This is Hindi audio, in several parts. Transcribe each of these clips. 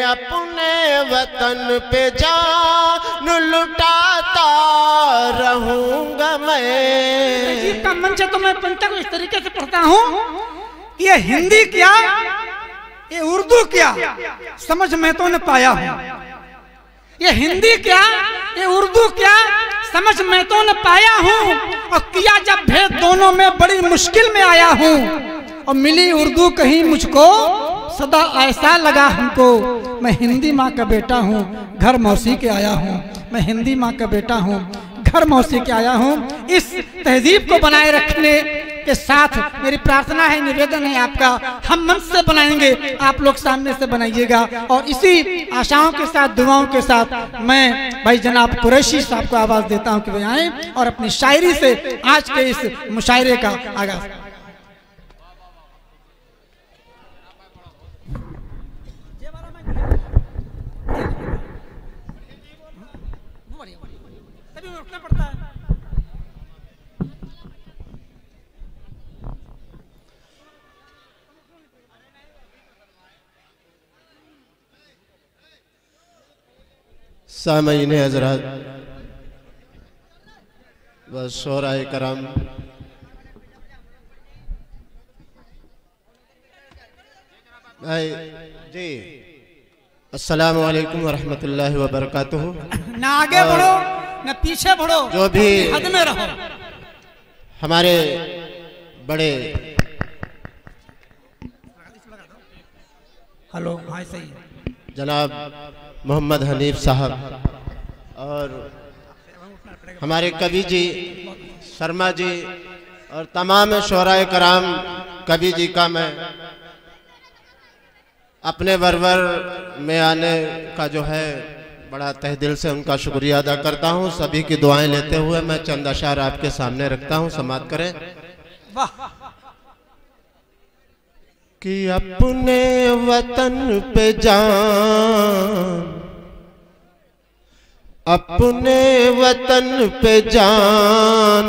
अपने वतन पे जान लुटाता रहूंगा मैं। का मंच तो मैं पंक्ति को इस तरीके से पढ़ता हूँ, ये हिंदी क्या ये उर्दू क्या समझ में तो न पाया हूँ। ये हिंदी क्या ये उर्दू क्या समझ में तो न पाया हूँ। और किया जब भेद दोनों में बड़ी मुश्किल में आया हूँ। और मिली उर्दू कहीं मुझको सदा ऐसा लगा हमको, मैं हिंदी माँ का बेटा हूँ घर मौसी के आया हूँ। मैं हिंदी माँ का बेटा हूँ घर मौसी के आया हूँ। इस तहजीब को बनाए रखने के साथ मेरी प्रार्थना है, निवेदन है आपका, हम मंच से बनाएंगे, आप लोग सामने से बनाइएगा। और इसी आशाओं के साथ दुआओं के साथ मैं भाई जनाब कुरैशी साहब को आवाज देता हूँ कि वे आए और अपनी शायरी से आज के इस मुशायरे का आगाज। सामईन हज़रात व शोराए करम, भाई जी अस्सलामु अलैकुम व रहमतुल्लाहि व बरकातुहू। ना आगे बढ़ो न पीछे बढ़ो, जो भी हद में रहो। हमारे बड़े हेलो भाई सही जनाब मोहम्मद हनीफ साहब और हमारे कवि जी शर्मा जी और तमाम शोराए कराम कवि जी का मैं अपने वरवर में आने का जो है बड़ा तहे दिल से उनका शुक्रिया अदा करता हूं। सभी की दुआएं लेते हुए मैं चंद अशार आपके सामने रखता हूं, समाअत करें। कि अपने वतन पे जान, अपने वतन पे जान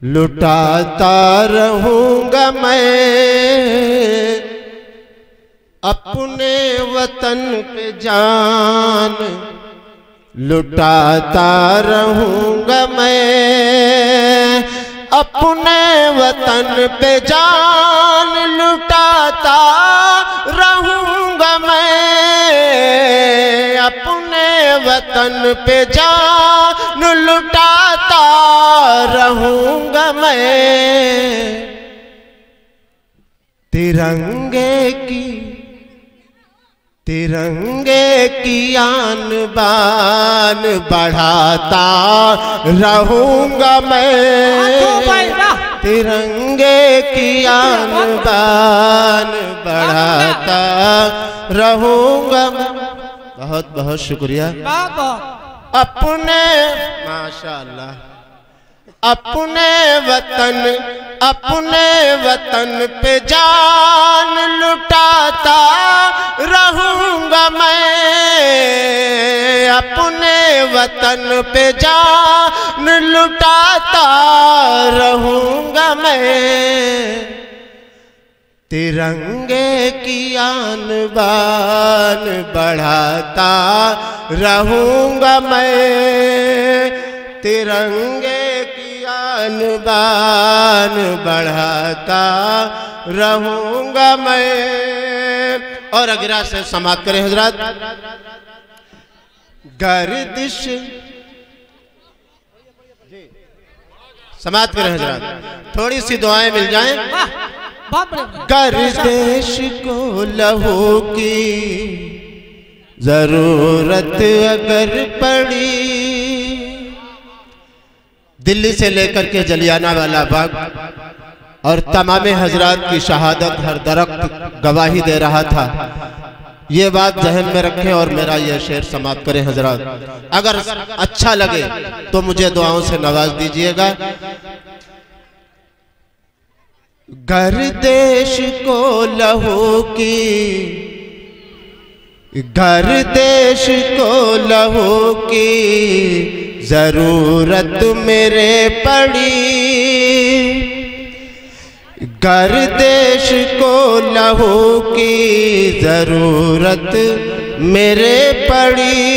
लुटाता रहूंगा मैं। अपने वतन पे जान लुटाता रहूंगा मैं। अपने वतन पे जान लुटाता रहूंगा मैं। अपने वतन पे जान लुटाता रहूंगा मैं। तिरंगे की आन बान बढ़ाता रहूंगा मैं। तिरंगे की आन बान बढ़ाता रहूंगा मैं। बहुत बहुत शुक्रिया। अपने माशाअल्लाह अपने वतन पे जान लुटाता रहूंगा मैं। अपने वतन पे जान लुटाता रहूंगा मैं। तिरंगे की आन बान बढ़ाता रहूंगा मैं। तिरंगे की आन बान बढ़ाता रहूंगा मैं। और अगरा से समाप्त करें हजरत। गर्दिश समाप्त करें हजरत, थोड़ी सी दुआएं मिल जाएं। गर्दिश को लहू की जरूरत अगर पड़ी, दिल्ली से लेकर के जलियाना वाला बाग और तमाम हजरात की शहादत हर दरख्त गवाही दे रहा था। ये बात जहन में रखें और मेरा यह शेर समाप्त करें हजरात। अगर अच्छा लगे तो मुझे दुआओं से नवाज दीजिएगा। गर्दिश को लहू की, गर्दिश को लहू की जरूरत मेरे पड़ी। गर देश को लहू की जरूरत मेरे पड़ी,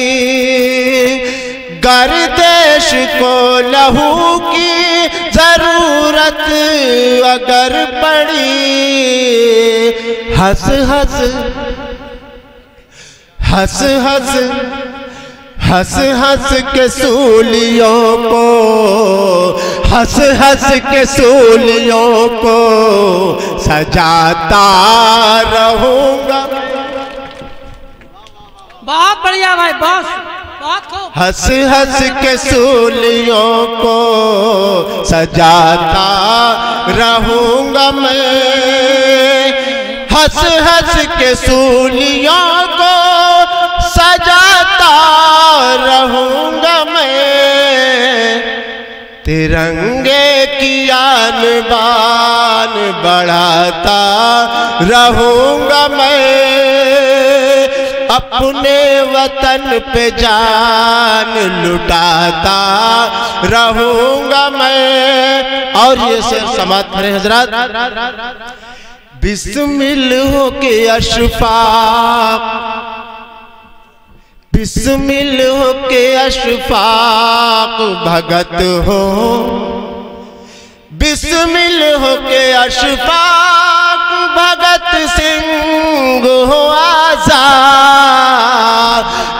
गर देश को लहू की जरूरत अगर पड़ी, हंस हंस हंस हंस हंस हंस के सूलियों को, हंस हंस के सूलियों को सजाता रहूंगा। बहुत बढ़िया भाई, बहुत खूब। हंस हंस के सूलियों को सजाता रहूंगा मैं, हंस हंस के सूलियों को सजाता रहूंगा मैं। तिरंगे की आन बान बढ़ाता रहूंगा मैं, अपने वतन पे जान लुटाता रहूंगा मैं। और ये शेर समात करें हजरत। बिस्मिल हो के अशफाक, बिस्मिल हो के अशफाक भगत हो, बिस्मिल हो के अशफाक भगत सिंह हो आजाद,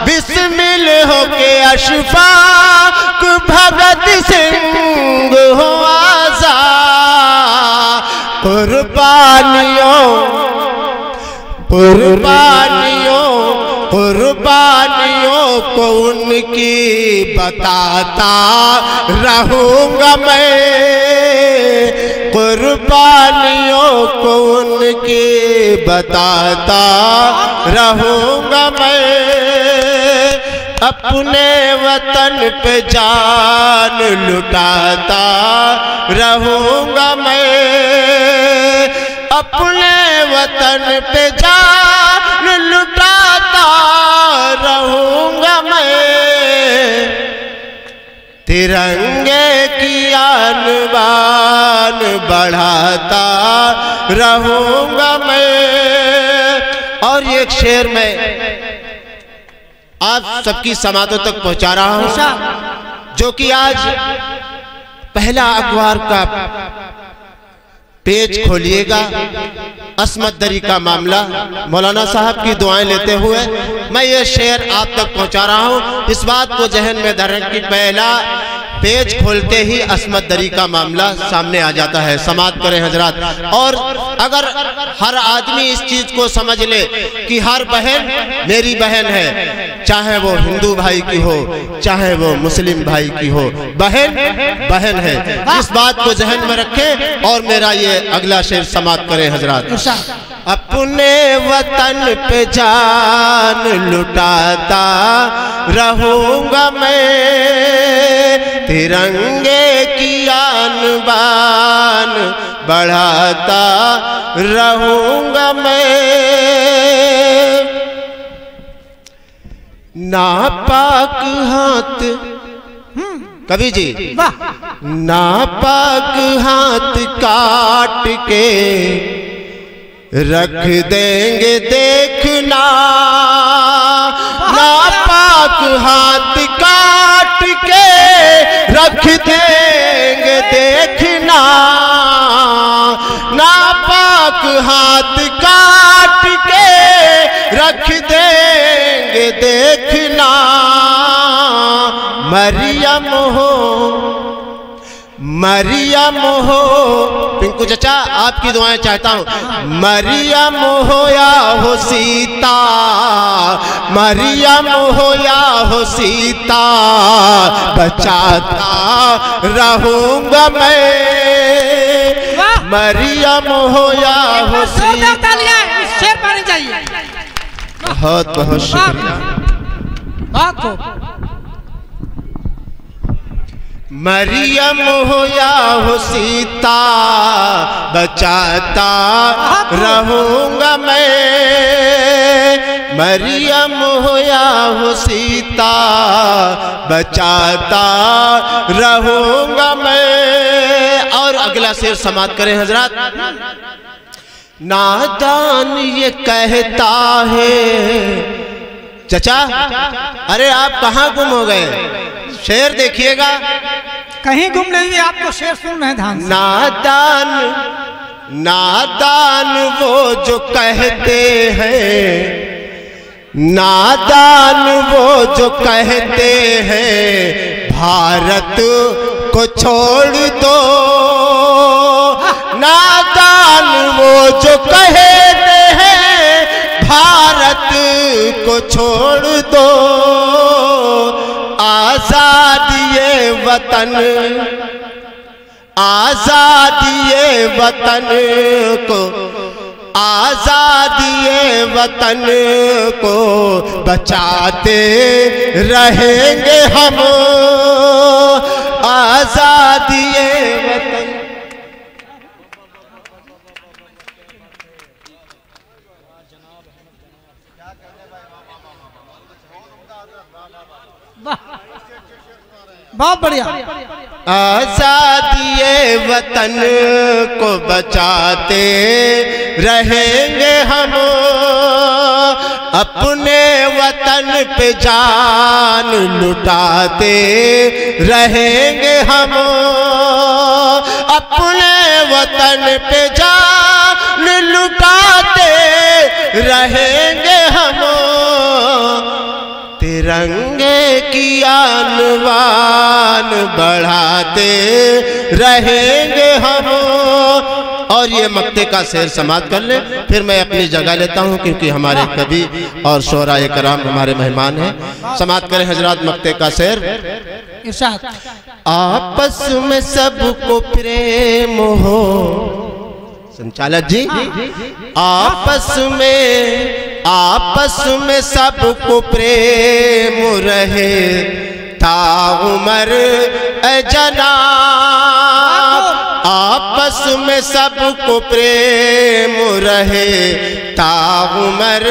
बिस्मिल हो के अशफाक भगत सिंह हो आजाद। कुर्बानियों कुर्बानियों कुर्बानियों को उनकी बताता रहूंगा मैं, कुर्बानियों को उनकी बताता रहूंगा मैं। अपने वतन पे जान लुटाता रहूंगा मैं, अपने वतन पे जान लुटाता रहूंगा मैं। तिरंगे की आन बान बढ़ाता रहूंगा मैं। और एक शेर में आप सबकी समातों तक पहुंचा रहा हूं, जो कि आज पहला अखबार का पेज खोलिएगा, असमत दरी का मामला, मौलाना साहब की दुआएं लेते हुए मैं ये शेर आप तक पहुंचा रहा हूं। इस बात को जहन में धरें कि पहला पेज खोलते ही असमत दरी का मामला सामने आ जाता है। समात करें हजरात। और अगर हर आदमी इस चीज को समझ ले कि हर बहन मेरी बहन है, चाहे वो हिंदू भाई की हो चाहे वो मुस्लिम भाई की हो, बहन बहन है, इस बात को जहन में रखें। और मेरा ये अगला शेर समात करें हजरात। अपने वतन पे जान लुटाता रहूंगा मैं, तिरंगे की आन बान बढ़ाता रहूंगा मैं। नापाक हाथ कवि जी, नापाक हाथ काट के रख देंगे देखना, नापाक हाथ काट के रख देंगे देखना, नापाक हाथ काट के रख देंगे देखना। मरियम हो मरियम हो, पिंकू चचा आपकी दुआएं चाहता हूं। मरियम हो या हो सीता, मरियम हो या हो सीता, बचाता रहूंगा मैं। मरियम हो या हो सीता। शेर पानी चाहिए। बहुत बहुत शुक्रिया। मरियम हो या हो सीता, बचाता रहूंगा मैं। मरियम हो या हो सीता, बचाता रहूंगा मैं। और अगला अगला शेर समाप्त करें हजरत। नादान ये कहता है, चचा अरे आप कहाँ गुम हो गए, शेर देखिएगा। कहीं गुम नहीं हुए, आपको शेर सुन रहे हैं ध्यान से। नादान नादान वो जो कहते हैं, नादान वो जो कहते हैं भारत को छोड़ दो, नादान वो जो कहते हैं भारत को छोड़ दो, आजादी ये वतन, आजादी ये वतन को, आजादी ये वतन को बचाते रहेंगे हम, आजादी ये वतन। बहुत बढ़िया। आजादी ये वतन को बचाते रहेंगे हम, अपने वतन पे जान लुटाते रहेंगे हम, अपने वतन पे जान लुटाते रहेंगे हम, तिरंगे की आन बान बढ़ाते रहेंगे हम। और ये मक्ते का शेर समाप्त कर ले, फिर मैं अपनी जगह लेता हूँ, क्योंकि हमारे कवि और शोराए कराम हमारे मेहमान हैं। समाप्त करें हजरात मक्ते का शेर। इरशाद। आपस में सबको प्रेम हो, संचालक जी, आपस में सबको प्रेम रहे ताउमर ए जनाब, आपस में सबको प्रेम रहे ताउमर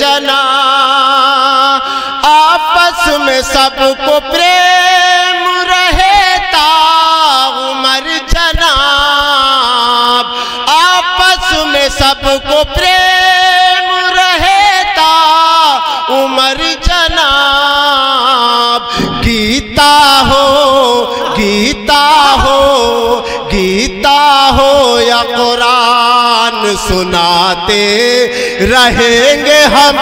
जनाब, आपस में सबको प्रेम रहे ताउमर जनाब, आपस में सबको प्रेम रहता उमर जनाब, गीता हो, गीता हो, गीता हो या कुरान सुनाते रहेंगे हम,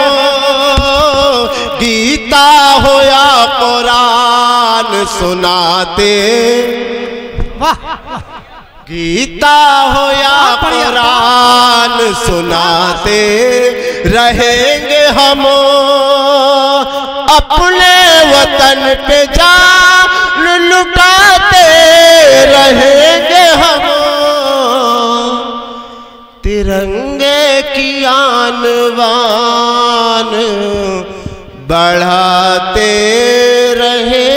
गीता हो या कुरान सुनाते, गीता हो या कुरान सुनाते रहेंगे हम, अपने वतन पे जान लुटाते रहेंगे हम, तिरंगे की आन बान बढ़ाते रहे